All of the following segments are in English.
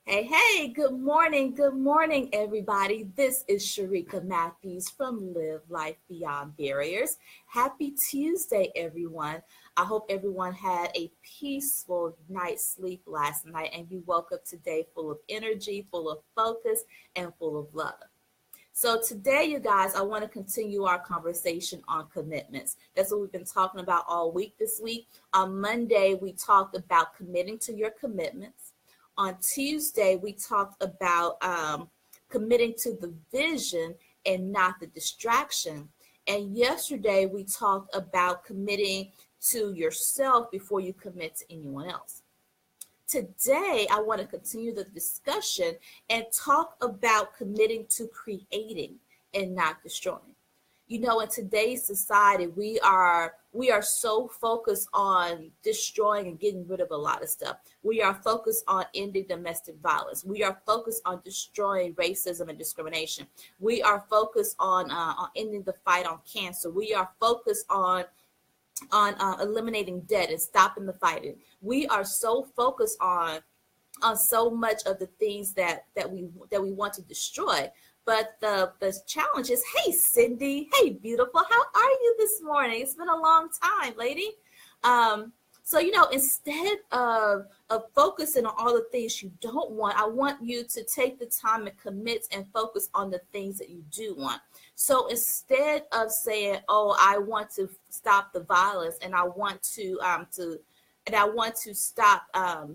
Hey, good morning, everybody. This is Sharika Matthews from Live Life Beyond Barriers. Happy Tuesday, everyone. I hope everyone had a peaceful night's sleep last night and you woke up today full of energy, full of focus, and full of love. So today, you guys, I want to continue our conversation on commitments. That's what we've been talking about all week this week. On Monday, we talked about committing to your commitments. On Tuesday, we talked about committing to the vision and not the distraction. And yesterday, we talked about committing to yourself before you commit to anyone else. Today, I want to continue the discussion and talk about committing to creating and not destroying. You know, in today's society, we are so focused on destroying and getting rid of a lot of stuff. We are focused on ending domestic violence. We are focused on destroying racism and discrimination. We are focused on ending the fight on cancer. We are focused on eliminating debt and stopping the fighting. We are so focused on so much of the things that we want to destroy. But the challenge is, hey Cindy, hey beautiful, how are you this morning? It's been a long time, lady. So instead of focusing on all the things you don't want, I want you to take the time and commit and focus on the things that you do want. So instead of saying, "Oh, I want to stop the violence and I want to stop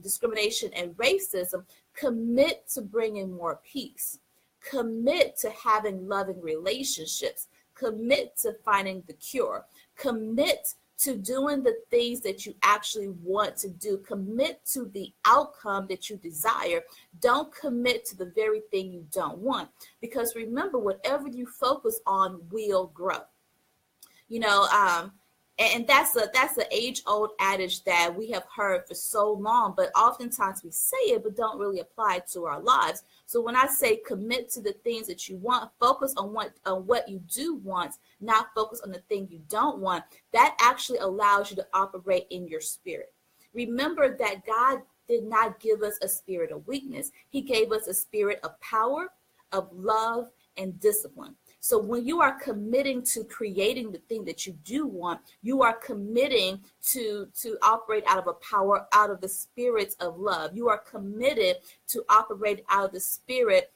discrimination and racism," commit to bringing more peace. Commit to having loving relationships. Commit to finding the cure. Commit to doing the things that you actually want to do. Commit to the outcome that you desire. Don't commit to the very thing you don't want. Because remember, whatever you focus on will grow. You know, and that's an age-old adage that we have heard for so long, but oftentimes we say it but don't really apply it to our lives. So when I say commit to the things that you want, focus on what you do want, not focus on the thing you don't want, that actually allows you to operate in your spirit. Remember that God did not give us a spirit of weakness. He gave us a spirit of power, of love, and discipline. So when you are committing to creating the thing that you do want, you are committing to operate out of a power, out of the spirit of love. You are committed to operate out of the spirit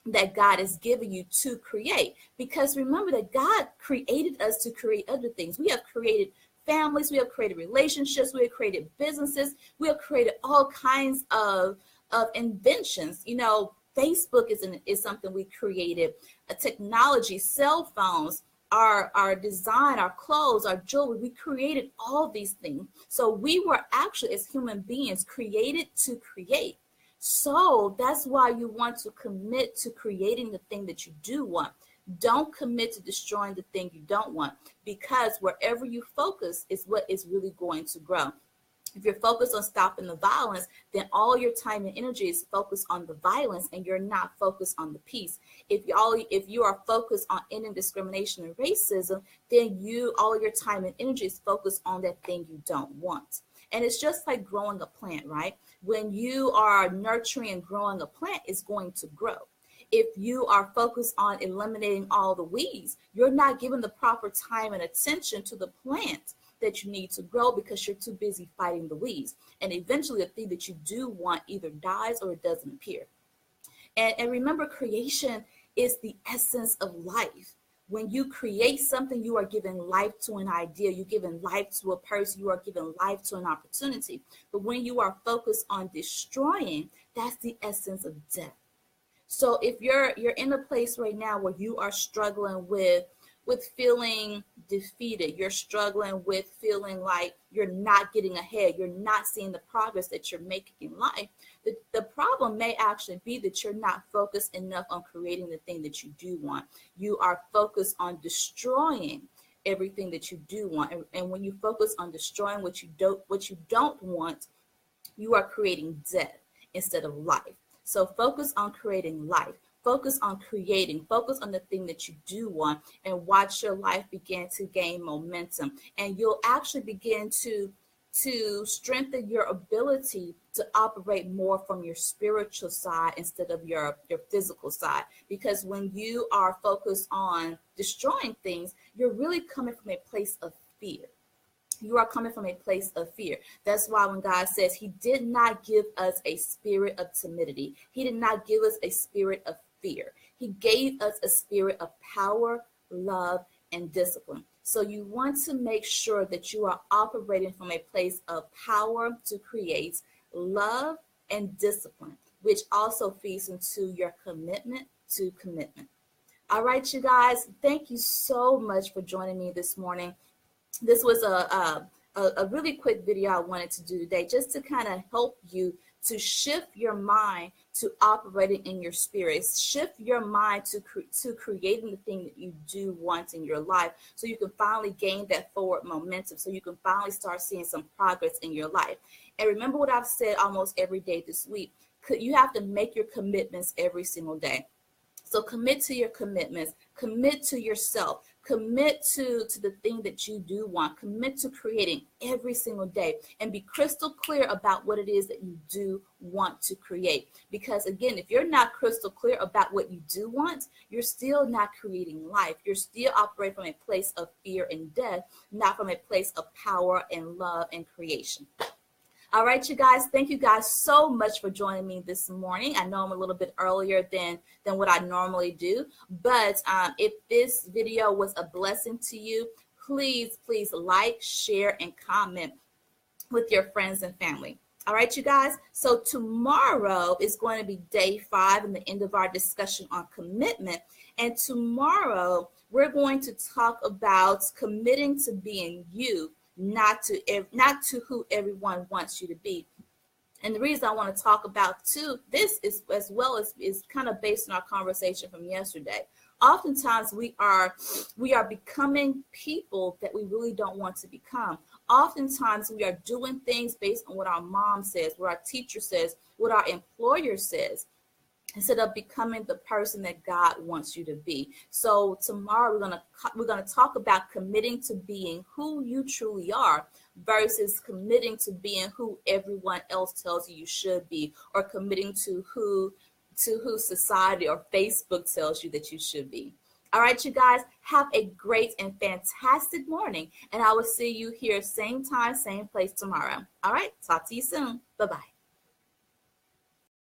that God has given you to create. Because remember that God created us to create other things. We have created families, we have created relationships, we have created businesses, we have created all kinds of inventions. You know, Facebook is something we created. A technology, cell phones, our design, our clothes, our jewelry, we created all these things. So we were actually, as human beings, created to create. So that's why you want to commit to creating the thing that you do want. Don't commit to destroying the thing you don't want, because wherever you focus is what is really going to grow. If you're focused on stopping the violence, then all your time and energy is focused on the violence and you're not focused on the peace. If you are focused on ending discrimination and racism, then all your time and energy is focused on that thing you don't want. And it's just like growing a plant, right? When you are nurturing and growing a plant, it's going to grow. If you are focused on eliminating all the weeds, you're not giving the proper time and attention to the plant that you need to grow because you're too busy fighting the weeds. And eventually the thing that you do want either dies or it doesn't appear. And remember, creation is the essence of life. When you create something, you are giving life to an idea. You're giving life to a person. You are giving life to an opportunity. But when you are focused on destroying, that's the essence of death. So if you're in a place right now where you are struggling with feeling defeated, you're struggling with feeling like you're not getting ahead, you're not seeing the progress that you're making in life, the problem may actually be that you're not focused enough on creating the thing that you do want. You are focused on destroying everything that you do want. And when you focus on destroying what you don't want, you are creating death instead of life. So focus on creating life. Focus on creating. Focus on the thing that you do want and watch your life begin to gain momentum. And you'll actually begin to to strengthen your ability to operate more from your spiritual side instead of your physical side. Because when you are focused on destroying things, you're really coming from a place of fear. You are coming from a place of fear. That's why when God says he did not give us a spirit of timidity, he did not give us a spirit of fear. He gave us a spirit of power, love, and discipline. So you want to make sure that you are operating from a place of power to create, love, and discipline, which also feeds into your commitment to commitment. All right, you guys, thank you so much for joining me this morning. This was a really quick video I wanted to do today, just to kind of help you to shift your mind to operating in your spirit, shift your mind to creating the thing that you do want in your life, so you can finally gain that forward momentum, so you can finally start seeing some progress in your life. And remember what I've said almost every day this week. You have to make your commitments every single day. So commit to your commitments, commit to yourself, commit to the thing that you do want, commit to creating every single day, and be crystal clear about what it is that you do want to create. Because again, if you're not crystal clear about what you do want, you're still not creating life. You're still operating from a place of fear and death, not from a place of power and love and creation. All right, you guys, thank you guys so much for joining me this morning. I know I'm a little bit earlier than what I normally do, but if this video was a blessing to you, please like, share, and comment with your friends and family. All right, you guys, so tomorrow is going to be day 5 and the end of our discussion on commitment. And tomorrow we're going to talk about committing to being you, not to who everyone wants you to be. And the reason I want to talk about this is as well as is kind of based on our conversation from yesterday. Oftentimes we are becoming people that we really don't want to become. Oftentimes we are doing things based on what our mom says, what our teacher says, what our employer says, instead of becoming the person that God wants you to be. So tomorrow we're gonna talk about committing to being who you truly are versus committing to being who everyone else tells you you should be, or committing to who society or Facebook tells you that you should be. All right, you guys, have a great and fantastic morning, and I will see you here same time, same place tomorrow. All right, talk to you soon. Bye-bye.